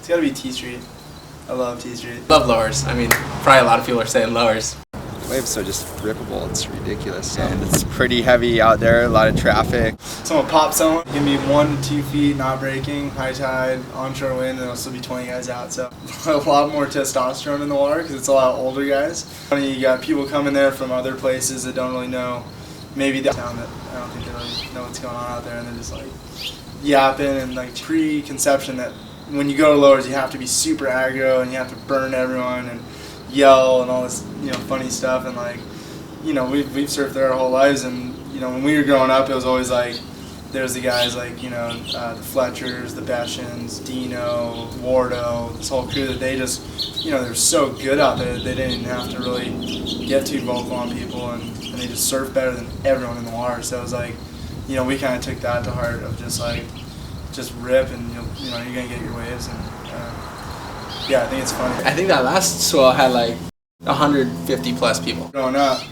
It's got to be T Street. I love T Street. Love lowers. I mean, probably a lot of people are saying lowers. Waves are just rippable. It's ridiculous, and it's pretty heavy out there. A lot of traffic. Someone pops someone, give me 1 to 2 feet, not breaking, high tide, onshore wind, and there'll still be 20 guys out. So a lot more testosterone in the water because it's a lot of older guys. You got people coming there from other places that don't really know, maybe the town that I don't think they really know what's going on out there, and they're just like yapping and like preconception that when you go to lowers you have to be super aggro and you have to burn everyone and yell and all this, funny stuff. And like, we've surfed there our whole lives, and when we were growing up, it was always like there's the guys like the Fletchers, the Beshens, Dino, Wardo, this whole crew that they just they're so good out there that they didn't even have to really get too vocal on people, and they just surf better than everyone in the water. So it was like we kind of took that to heart of just rip, and you're gonna get your waves. And yeah, I think it's funny. I think that last swell had like 150 plus people. Growing up,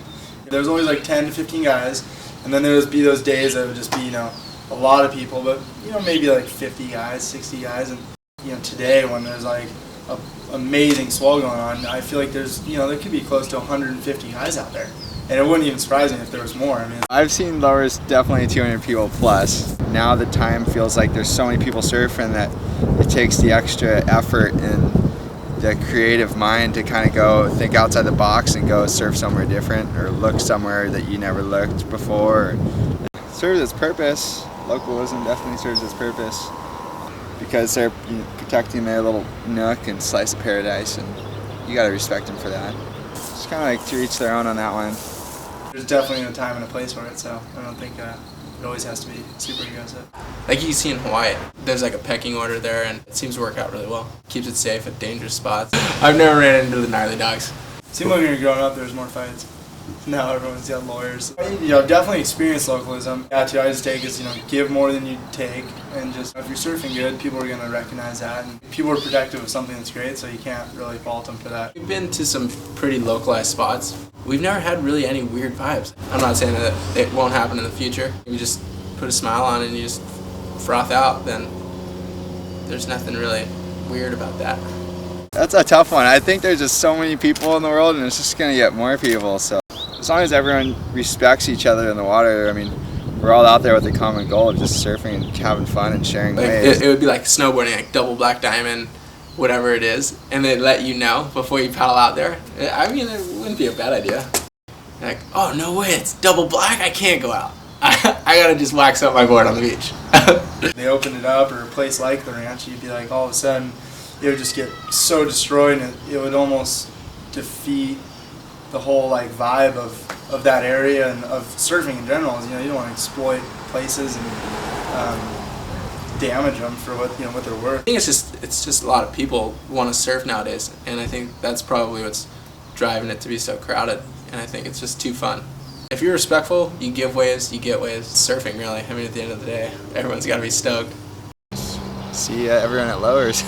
there was always like 10 to 15 guys, and then there would be those days that would just be a lot of people, but maybe like 50 guys, 60 guys. And today when there's like a amazing swell going on, I feel like there's there could be close to 150 guys out there. And it wouldn't even surprise me if there was more. I mean, I've seen lowers definitely 200 people plus. Now the time feels like there's so many people surfing that it takes the extra effort and the creative mind to kind of go think outside the box and go surf somewhere different or look somewhere that you never looked before. It serves its purpose. Localism definitely serves its purpose because they're protecting their little nook and slice of paradise, and you got to respect them for that. It's kind of like to each their own on that one. There's definitely a time and a place for it, so I don't think it always has to be super aggressive. Like you see in Hawaii, there's like a pecking order there, and it seems to work out really well. Keeps it safe at dangerous spots. I've never ran into the gnarly dogs. Seemed like when you were growing up, there was more fights. Now everyone's got lawyers. I've definitely experienced localism. I just take is give more than you take, and just if you're surfing good, people are gonna recognize that, and people are protective of something that's great, so you can't really fault them for that. We've been to some pretty localized spots. We've never had really any weird vibes. I'm not saying that it won't happen in the future. You just put a smile on and you just froth out, then there's nothing really weird about that. That's a tough one. I think there's just so many people in the world, and it's just gonna get more people. So as long as everyone respects each other in the water, I mean, we're all out there with the common goal of just surfing and having fun and sharing waves. It would be like snowboarding, like double black diamond, whatever it is, and they let you know before you paddle out there. I mean, it wouldn't be a bad idea. Like, oh no way, it's double black, I can't go out. I gotta just wax up my board on the beach. They opened it up, or a place like the ranch, you'd be like, all of a sudden, it would just get so destroyed, and it would almost defeat the whole like vibe of that area and of surfing in general. You don't want to exploit places and damage them for what they're worth. I think it's just a lot of people want to surf nowadays, and I think that's probably what's driving it to be so crowded. And I think it's just too fun. If you're respectful, you give waves, you get waves. Surfing, really. I mean, at the end of the day, everyone's got to be stoked. See everyone at lowers.